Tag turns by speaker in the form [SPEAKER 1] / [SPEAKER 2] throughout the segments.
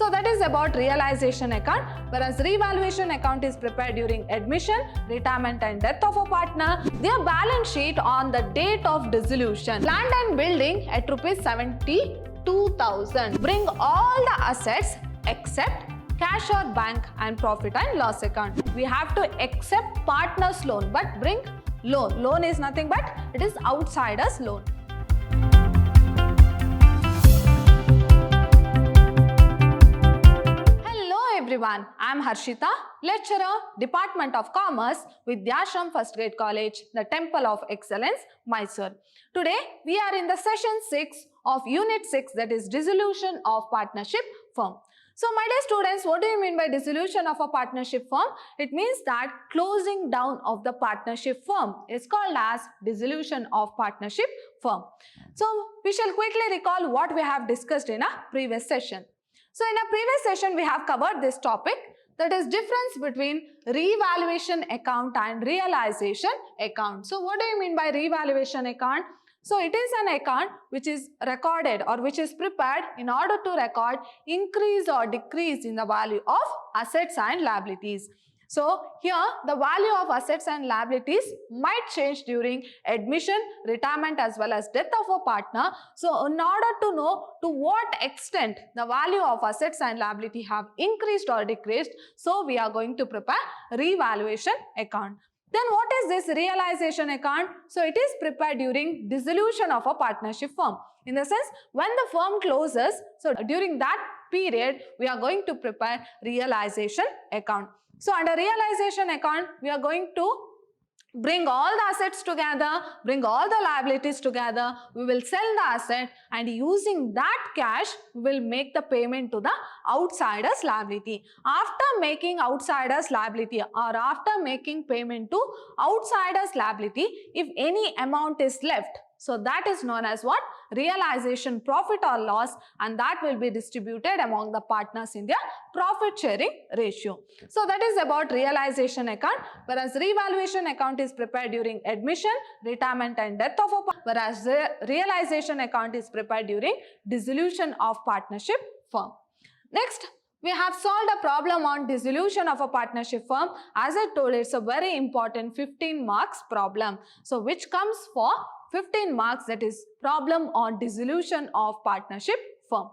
[SPEAKER 1] So that is about realization account, whereas revaluation account is prepared during admission, retirement and death of a partner. Their balance sheet on the date of dissolution. Land and building at rupees 72,000. Bring all the assets except cash or bank and profit and loss account. We have to accept partner's loan but bring loan. Loan is nothing but it is outsider's loan. Everyone, I am Harshita, lecturer, Department of Commerce, Vidyashram First Grade College, the Temple of Excellence, Mysore. Today, we are in the session 6 of Unit 6, that is Dissolution of Partnership Firm. So, my dear students, what do you mean by dissolution of a partnership firm? It means that closing down of the partnership firm is called as dissolution of partnership firm. So, we shall quickly recall what we have discussed in a previous session. So, in a previous session, we have covered this topic, that is difference between revaluation account and realization account. So, what do you mean by revaluation account? So, it is an account which is recorded or which is prepared in order to record increase or decrease in the value of assets and liabilities. So, here the value of assets and liabilities might change during admission, retirement as well as death of a partner. So, in order to know to what extent the value of assets and liability have increased or decreased, so we are going to prepare revaluation account. Then what is this realization account? So, it is prepared during dissolution of a partnership firm. In the sense, when the firm closes, so during that period, we are going to prepare realization account. So, under realization account, we are going to bring all the assets together, bring all the liabilities together, we will sell the asset and using that cash, we will make the payment to the outsider's liability. After making outsider's liability or after making payment to outsider's liability, if any amount is left, so that is known as what? Realization profit or loss, and that will be distributed among the partners in their profit sharing ratio. So that is about realization account, whereas revaluation account is prepared during admission, retirement and death of a partner, whereas the realization account is prepared during dissolution of partnership firm. Next, we have solved a problem on dissolution of a partnership firm. As I told, it's a very important 15 marks problem. So which comes for 15 marks, that is problem on dissolution of partnership firm.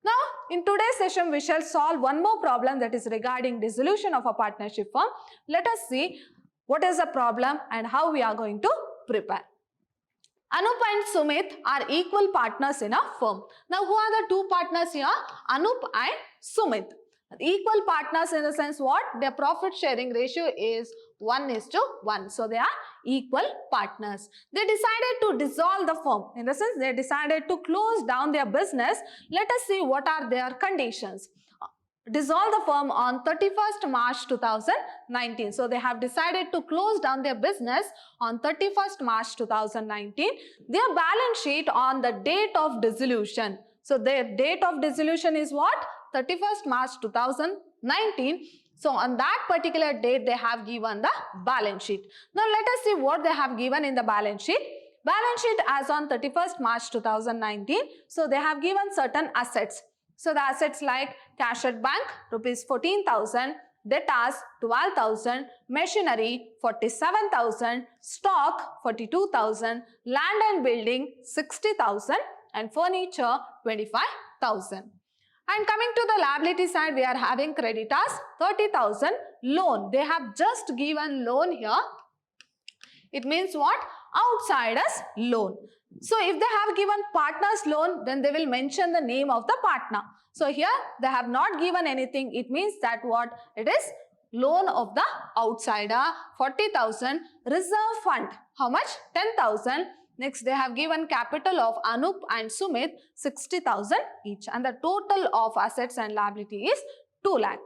[SPEAKER 1] Now, in today's session, we shall solve one more problem that is regarding dissolution of a partnership firm. Let us see what is the problem and how we are going to prepare. Anup and Sumit are equal partners in a firm. Now, who are the two partners here? Anup and Sumit. Equal partners in the sense what? Their profit sharing ratio is 1:1. So, they are equal partners. They decided to dissolve the firm. In the sense, they decided to close down their business. Let us see what are their conditions. Dissolve the firm on 31st March 2019. So, they have decided to close down their business on 31st March 2019. Their balance sheet on the date of dissolution. So, their date of dissolution is what? 31st March 2019. So, on that particular date, they have given the balance sheet. Now, let us see what they have given in the balance sheet. Balance sheet as on 31st March 2019. So, they have given certain assets. So, the assets like cash at bank, rupees 14,000, debtors 12,000, machinery 47,000, stock 42,000, land and building 60,000 and furniture 25,000. And coming to the liability side, we are having creditors 30,000, loan. They have just given loan here. It means what? Outsiders loan. So, if they have given partners loan, then they will mention the name of the partner. So, here they have not given anything. It means that what? It is loan of the outsider 40,000, reserve fund. How much? 10,000. Next, they have given capital of Anup and Sumit 60,000 each, and the total of assets and liability is 2 lakh.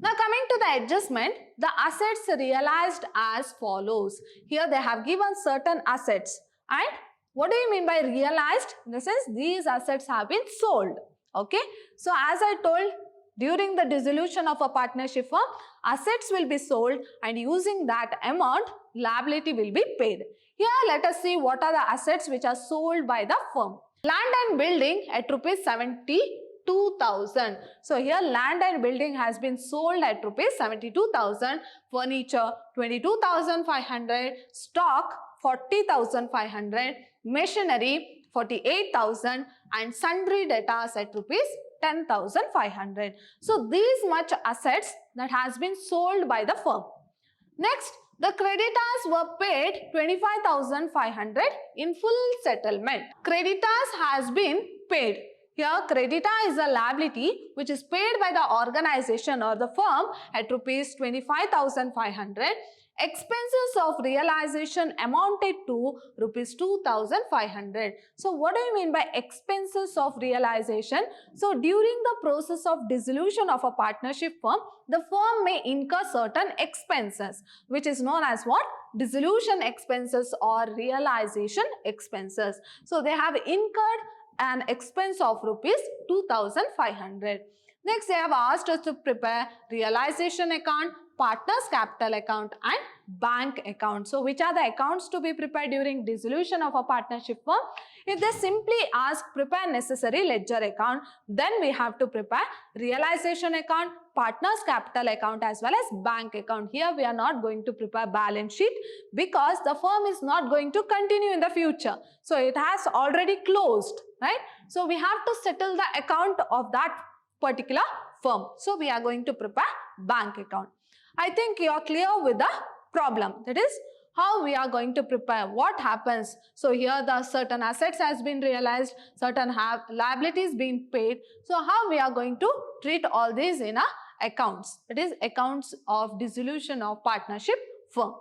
[SPEAKER 1] Now, coming to the adjustment, the assets realized as follows. Here they have given certain assets, and what do you mean by realized? In the sense, these assets have been sold. Okay. So, as I told, during the dissolution of a partnership firm, assets will be sold and using that amount, liability will be paid. Here, let us see what are the assets which are sold by the firm. Land and building at rupees 70 72,000. So here land and building has been sold at rupees 72,000, furniture 22,500, stock 40,500, machinery 48,000 and sundry debtors at rupees 10,500. So these much assets that has been sold by the firm. Next, the creditors were paid 25,500 in full settlement. Creditors has been paid. Here, creditor is a liability which is paid by the organization or the firm at rupees 25,500. Expenses of realization amounted to rupees 2,500. So what do you mean by expenses of realization? So during the process of dissolution of a partnership firm, the firm may incur certain expenses, which is known as what? Dissolution expenses or realization expenses. So they have incurred an expense of rupees 2,500. Next, they have asked us to prepare realization account, partners capital account and bank account. So which are the accounts to be prepared during dissolution of a partnership firm? If they simply ask prepare necessary ledger account, then we have to prepare realization account, partners capital account as well as bank account. Here we are not going to prepare balance sheet because the firm is not going to continue in the future. So it has already closed, right? So we have to settle the account of that particular firm. So we are going to prepare bank account. I think you are clear with the problem. That is how we are going to prepare. What happens? So here the certain assets has been realized, certain liabilities being paid. So how we are going to treat all these in our accounts? That is accounts of dissolution of partnership firm.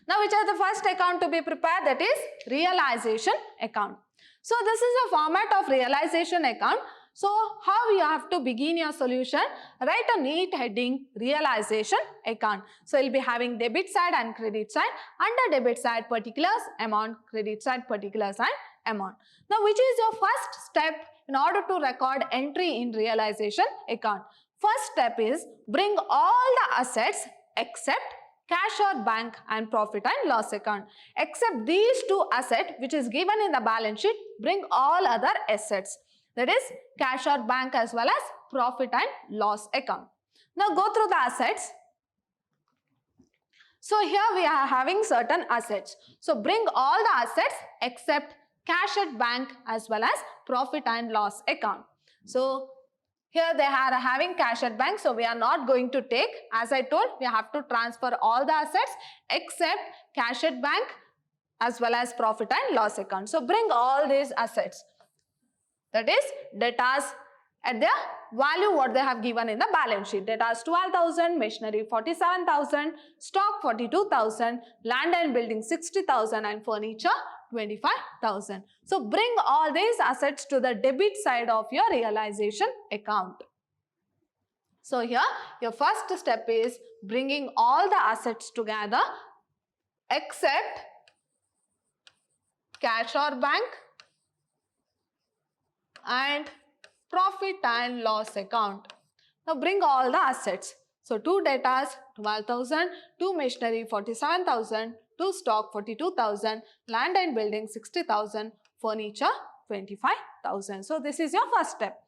[SPEAKER 1] Now which are the first account to be prepared? That is realization account. So this is a format of realization account. So how you have to begin your solution? Write a neat heading realization account. So you'll be having debit side and credit side. Under debit side particulars amount, credit side particulars and amount. Now which is your first step in order to record entry in realization account? First step is bring all the assets except cash or bank and profit and loss account. Except these two assets which is given in the balance sheet, bring all other assets. That is cash or bank as well as profit and loss account. Now go through the assets. So here we are having certain assets. So bring all the assets except cash at bank as well as profit and loss account. So here they are having cash at bank. So we are not going to take. As I told, we have to transfer all the assets except cash at bank as well as profit and loss account. So bring all these assets. That is debtors at their value what they have given in the balance sheet. Debtors 12,000, machinery 47,000, stock 42,000, land and building 60,000 and furniture 25,000. So bring all these assets to the debit side of your realization account. So here your first step is bringing all the assets together except cash or bank and profit and loss account. Now bring all the assets. So 2 debtors 12,000, 2 machinery 47,000, 2 stock 42,000, land and building 60,000, furniture 25,000. So this is your first step.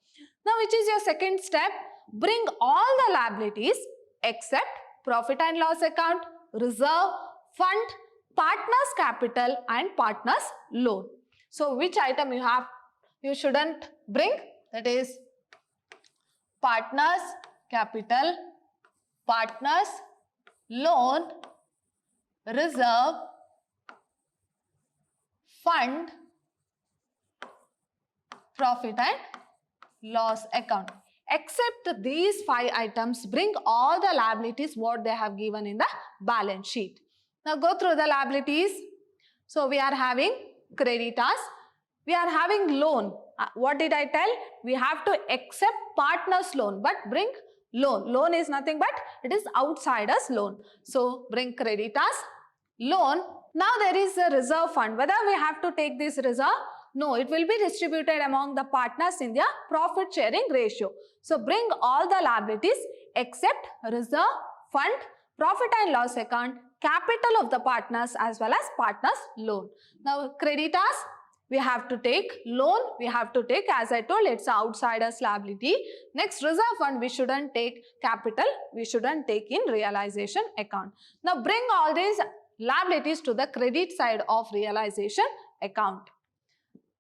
[SPEAKER 1] Now which is your second step? Bring all the liabilities except profit and loss account, reserve, fund, partners capital and partners loan. So which item you shouldn't bring? That is partners capital, partners loan, reserve, fund, profit and loss account. Except these 5 items, bring all the liabilities what they have given in the balance sheet. Now go through the liabilities. So we are having creditors. We are having loan. What did I tell? We have to accept partners loan, but bring loan. Loan is nothing but it is outsiders loan. So bring creditors, loan. Now there is a reserve fund. Whether we have to take this reserve? No, it will be distributed among the partners in their profit sharing ratio. So bring all the liabilities except reserve, fund, profit and loss account, capital of the partners as well as partners loan. Now creditors, we have to take loan, we have to take, as I told, it's outsider's liability. Next, reserve fund, we shouldn't take capital, we shouldn't take in realization account. Now bring all these liabilities to the credit side of realization account.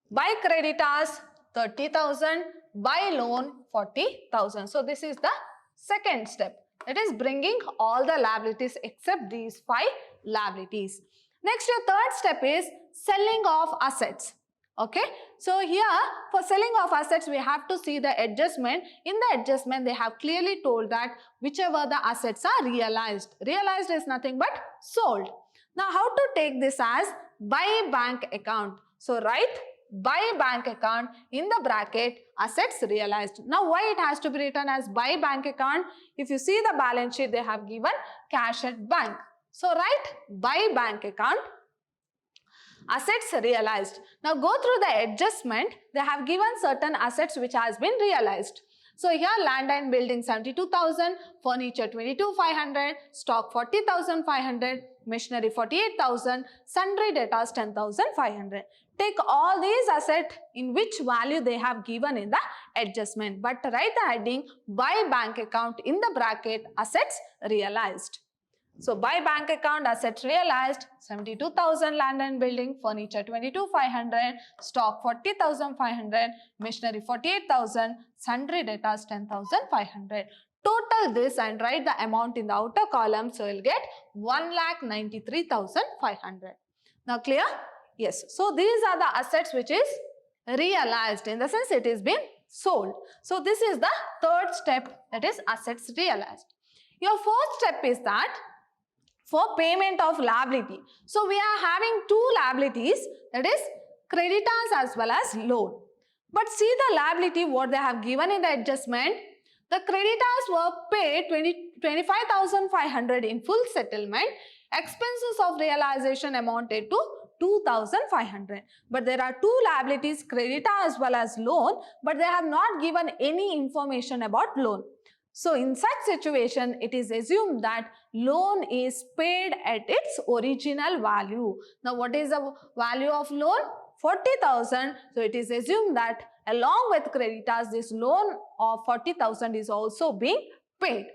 [SPEAKER 1] By creditors 30,000, by loan 40,000. So this is the second step. That is bringing all the liabilities except these 5 liabilities. Next, your third step is selling of assets. Okay, so here for selling of assets, we have to see the adjustment. In the adjustment, they have clearly told that whichever the assets are realized. Realized is nothing but sold. Now, how to take this as by bank account? So, write by bank account in the bracket assets realized. Now, why it has to be written as by bank account? If you see the balance sheet, they have given cash at bank. So, write by bank account assets realized. Now go through the adjustment. They have given certain assets which has been realized. So here land and building 72,000, furniture 22,500, stock 40,500, machinery 48,000, sundry debtors 10,500. Take all these assets in which value they have given in the adjustment, but write the heading by bank account in the bracket assets realized. So by bank account, assets realized 72,000, land and building, furniture 22,500, stock 40,500, machinery 48,000, sundry debtors 10,500. Total this and write the amount in the outer column, so you'll get 1,93,500. Now clear? Yes. So these are the assets which is realized, in the sense it is been sold. So this is the third step, that is assets realized. Your fourth step is that for payment of liability. So we are having 2 liabilities, that is creditors as well as loan. But see the liability what they have given in the adjustment. The creditors were paid 25,500 in full settlement. Expenses of realization amounted to 2,500. But there are 2 liabilities, creditor as well as loan, but they have not given any information about loan. So in such situation, it is assumed that loan is paid at its original value. Now what is the value of loan? 40,000. So it is assumed that along with creditors, this loan of 40,000 is also being paid.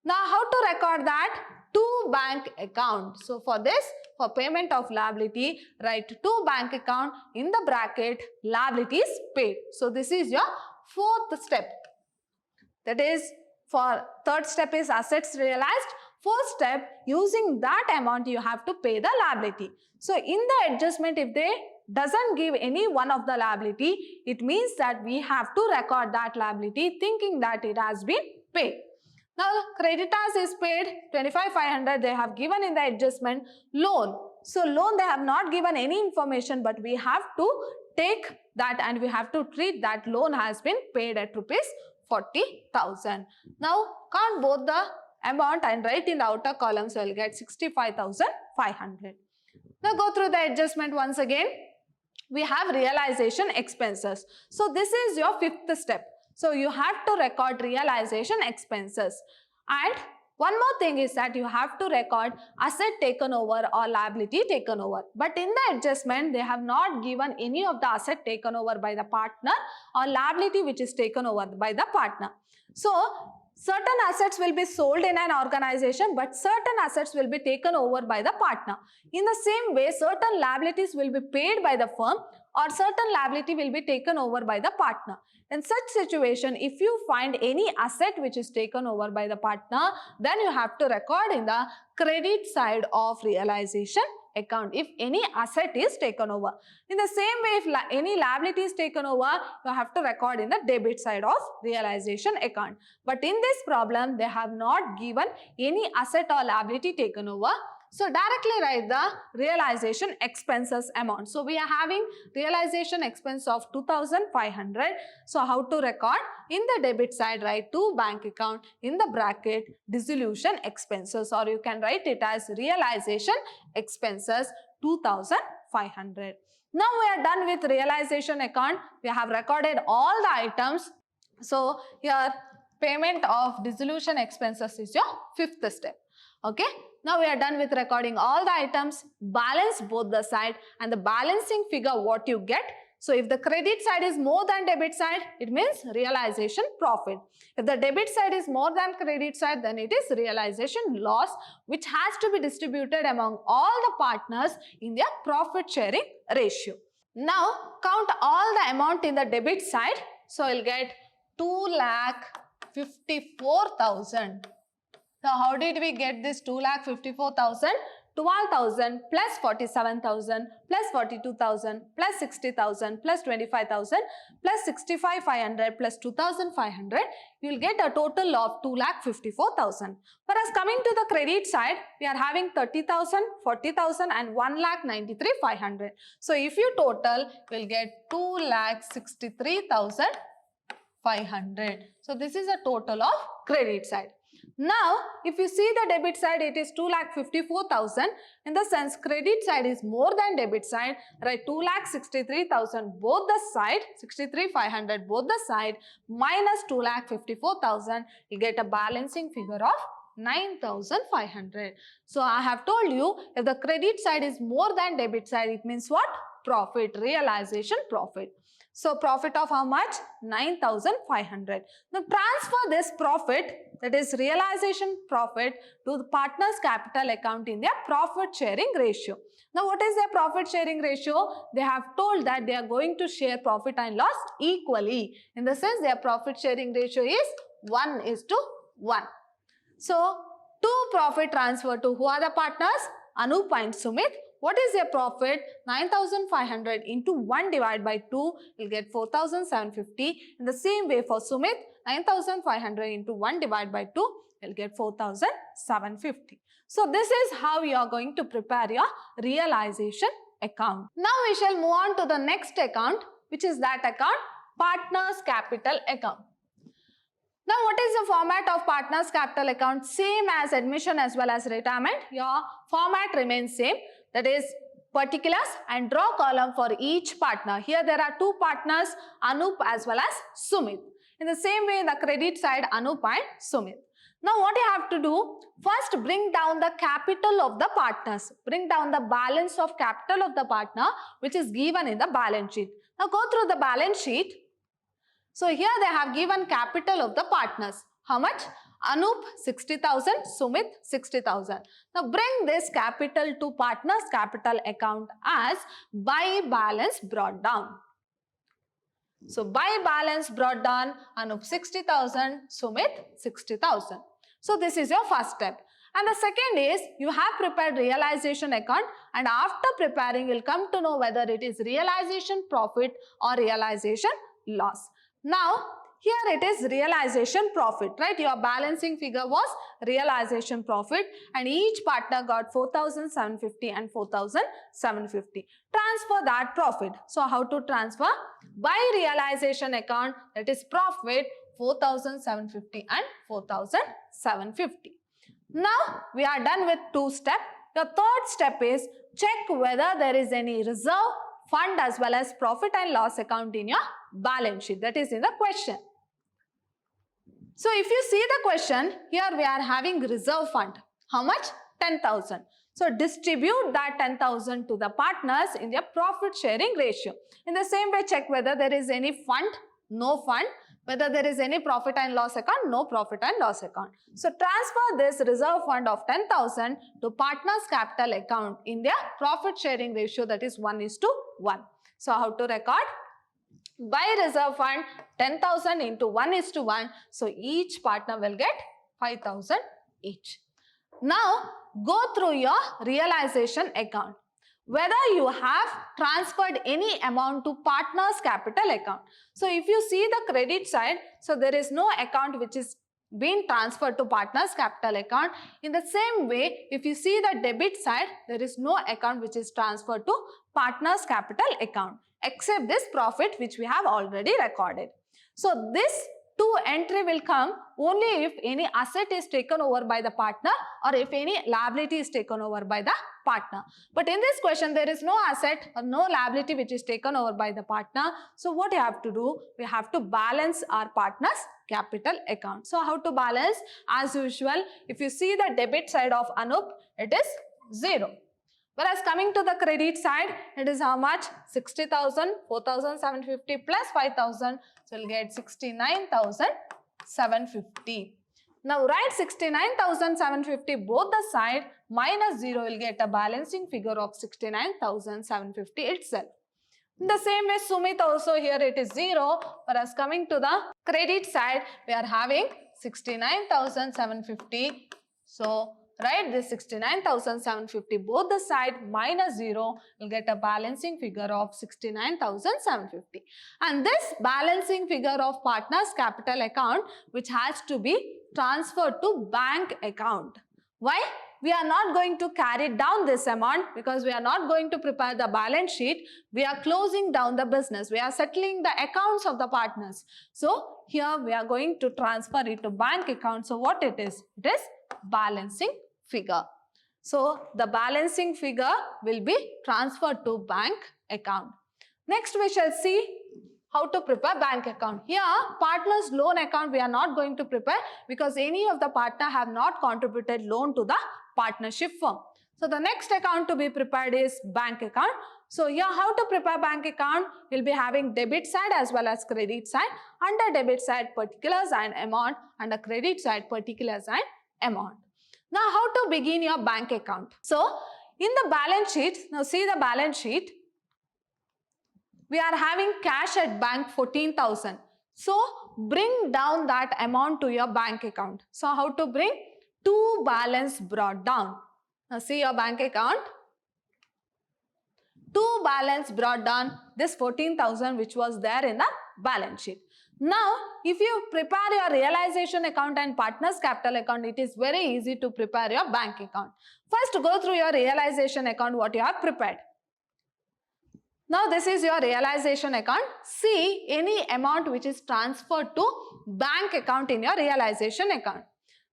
[SPEAKER 1] Now how to record that? To bank account. So for this, for payment of liability, write to bank account in the bracket liabilities paid. So this is your fourth step. That is, for third step is assets realized. Fourth step, using that amount you have to pay the liability. So in the adjustment, if they doesn't give any one of the liability, it means that we have to record that liability thinking that it has been paid. Now creditors is paid 25,500, they have given in the adjustment. Loan. So loan they have not given any information, but we have to take that and we have to treat that loan has been paid at rupees 40,000. Now count both the amount and write in the outer column, so you'll get 65,500. Now go through the adjustment once again. We have realization expenses. So this is your fifth step. So you have to record realization expenses. And one more thing is that you have to record asset taken over or liability taken over. But in the adjustment, they have not given any of the asset taken over by the partner or liability which is taken over by the partner. So certain assets will be sold in an organization, but certain assets will be taken over by the partner. In the same way, certain liabilities will be paid by the firm or certain liability will be taken over by the partner. In such situation, if you find any asset which is taken over by the partner, then you have to record in the credit side of realization account if any asset is taken over. In the same way, if any liability is taken over, you have to record in the debit side of realization account. But in this problem, they have not given any asset or liability taken over. So directly write the realization expenses amount. So we are having realization expense of 2,500. So how to record? In the debit side, write to bank account in the bracket dissolution expenses, or you can write it as realization expenses 2,500. Now we are done with realization account. We have recorded all the items. So here payment of dissolution expenses is your fifth step. Okay, now we are done with recording all the items. Balance both the side, and the balancing figure what you get. So if the credit side is more than debit side, it means realization profit. If the debit side is more than credit side, then it is realization loss, which has to be distributed among all the partners in their profit sharing ratio. Now count all the amount in the debit side. So you'll get 2,54,000. So how did we get this 2,54,000? 12,000 plus 47,000 plus 42,000 plus 60,000 plus 25,000 plus 65,500 plus 2,500. You will get a total of 2,54,000. Whereas coming to the credit side, we are having 30,000, 40,000 and 1,93,500. So if you total, you will get 2,63,500. So this is a total of credit side. Now, if you see the debit side, it is 2,54,000. In the sense, credit side is more than debit side, right? 2,63,000 both the side, 63,500 both the side, minus 2,54,000, you get a balancing figure of 9,500. So I have told you, if the credit side is more than debit side, it means what? Profit, realization profit. So profit of how much? 9,500. Now transfer this profit, that is realization profit, to the partner's capital account in their profit sharing ratio. Now what is their profit sharing ratio? They have told that they are going to share profit and loss equally. In the sense, their profit sharing ratio is 1:1. So two profit transfer to who are the partners? Anup and Sumit. What is their profit? 9,500 into 1 divided by 2, you'll get 4,750. In the same way for Sumit, 9,500 into 1 divided by 2, you'll get 4,750. So this is how you are going to prepare your realization account. Now we shall move on to the next account, which is that account, partners capital account. Now what is the format of partners capital account? Same as admission as well as retirement. Your format remains same. That is particulars and draw column for each partner. Here there are two partners, Anup as well as Sumit. In the same way in the credit side, Anup and Sumit. Now what you have to do? First bring down the capital of the partners. Bring down the balance of capital of the partner which is given in the balance sheet. Now go through the balance sheet. So here they have given capital of the partners. How much? Anup 60,000, Sumit 60,000. Now bring this capital to partners capital account as by balance brought down. So by balance brought down, Anup 60,000, Sumit 60,000. So this is your first step. And the second is you have prepared realization account, and after preparing you will come to know whether it is realization profit or realization loss. Now here it is realization profit, right? Your balancing figure was realization profit and each partner got 4,750 and 4,750. Transfer that profit. So how to transfer? By realization account, that is profit 4,750 and 4,750. Now we are done with two steps. The third step is check whether there is any reserve, fund as well as profit and loss account in your balance sheet. That is in the question. So if you see the question, here we are having reserve fund. How much? 10,000. So distribute that 10,000 to the partners in their profit sharing ratio. In the same way, check whether there is any fund, no fund. Whether there is any profit and loss account, no profit and loss account. So transfer this reserve fund of 10,000 to partners capital account in their profit sharing ratio, that is 1:1. So how to record? By reserve fund 10,000 into 1:1. So each partner will get 5,000 each. Now go through your realization account. Whether you have transferred any amount to partners capital account. So if you see the credit side, so there is no account which is being transferred to partners capital account. In the same way, if you see the debit side, there is no account which is transferred to partners capital account except this profit which we have already recorded. So this two entry will come only if any asset is taken over by the partner or if any liability is taken over by the partner. But in this question, there is no asset or no liability which is taken over by the partner. So what you have to do? We have to balance our partner's capital account. So how to balance? As usual, if you see the debit side of Anup, it is 0. Whereas coming to the credit side, it is how much? 60,000, 4,750 plus 5,000. So we'll get 69,750. Now write 69,750 both the side minus 0 will get a balancing figure of 69,750 itself. In the same way, Sumit also here it is 0, whereas coming to the credit side, we are having 69,750. So write this 69,750 both the side minus 0 will get a balancing figure of 69,750. And this balancing figure of partner's capital account which has to be transferred to bank account. Why? We are not going to carry down this amount because we are not going to prepare the balance sheet. We are closing down the business. We are settling the accounts of the partners. So here we are going to transfer it to bank account. So what it is? It is balancing figure. So the balancing figure will be transferred to bank account. Next we shall see how to prepare bank account. Here partner's loan account we are not going to prepare because any of the partner have not contributed loan to the partnership firm. So the next account to be prepared is bank account. So here how to prepare bank account? We'll be having debit side as well as credit side. Under debit side particulars and amount, under credit side particulars and amount. Now how to begin your bank account? So in the balance sheet, now see the balance sheet. We are having cash at bank 14,000. So bring down that amount to your bank account. So how to bring? To balance brought down. Now see your bank account. To balance brought down this 14,000 which was there in the balance sheet. Now if you prepare your realization account and partners capital account, it is very easy to prepare your bank account. First go through your realization account what you have prepared. Now this is your realization account. See any amount which is transferred to bank account in your realization account.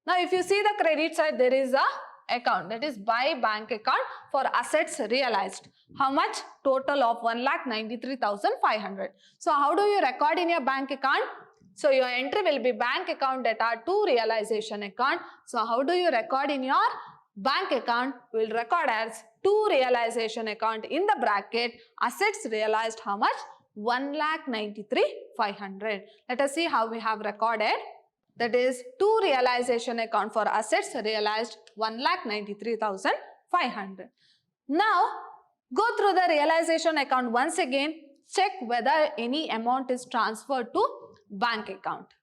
[SPEAKER 1] Now if you see the credit side, there is a account, that is by bank account for assets realized. How much? Total of 1,93,500. So how do you record in your bank account? So your entry will be bank account data to realization account. So how do you record in your bank account? We will record as to realization account in the bracket assets realized how much? 1,93,500. Let us see how we have recorded. That is to realization account for assets realized 1,93,500. Now go through the realization account once again. Check whether any amount is transferred to bank account.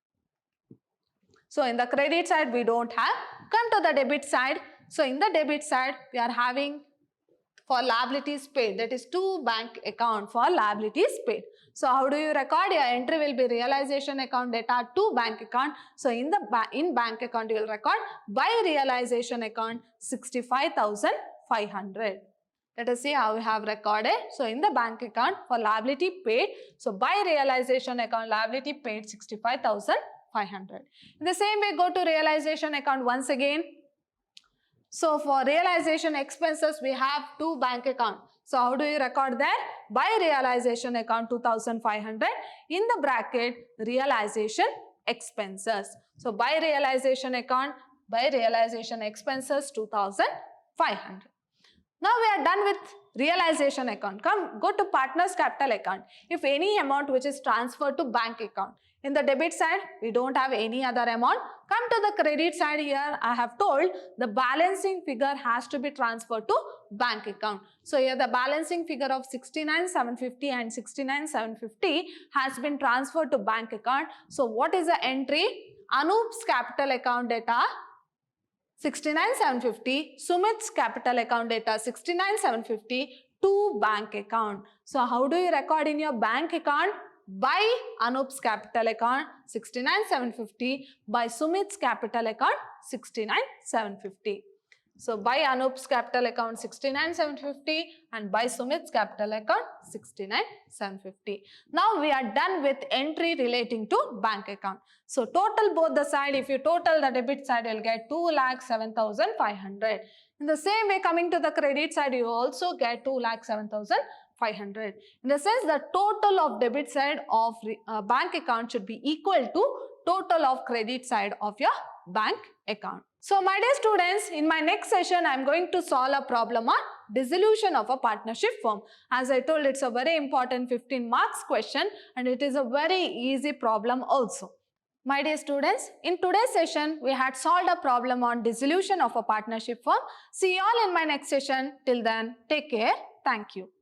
[SPEAKER 1] So in the credit side we don't have. Come to the debit side. So in the debit side we are having for liabilities paid, that is to bank account for liabilities paid. So how do you record? Your entry will be realization account data to bank account. So in bank account you will record by realization account 65,500. Let us see how we have recorded. So in the bank account for liability paid, so by realization account liability paid 65,500. In the same way go to realization account once again. So for realization expenses we have to bank account. So how do you record that? By realization account 2,500 in the bracket realization expenses. So by realization account, by realization expenses 2,500. Now we are done with realization account. Come go to partners capital account. If any amount which is transferred to bank account. In the debit side, we don't have any other amount. Come to the credit side here, I have told the balancing figure has to be transferred to bank account. So here the balancing figure of 69,750 and 69,750 has been transferred to bank account. So what is the entry? Anup's capital account data 69,750, Sumit's capital account data 69,750 to bank account. So how do you record in your bank account? By Anup's capital account 69,750, by Sumit's capital account 69,750. So by Anup's capital account 69,750 and by Sumit's capital account 69,750. Now we are done with entry relating to bank account. So total both the side, if you total the debit side, you will get 2,07,500. In the same way, coming to the credit side, you also get 2,07,500. In the sense, the total of debit side of bank account should be equal to total of credit side of your bank account. So my dear students, in my next session, I am going to solve a problem on dissolution of a partnership firm. As I told, it's a very important 15 marks question and it is a very easy problem also. My dear students, in today's session, we had solved a problem on dissolution of a partnership firm. See you all in my next session. Till then, take care. Thank you.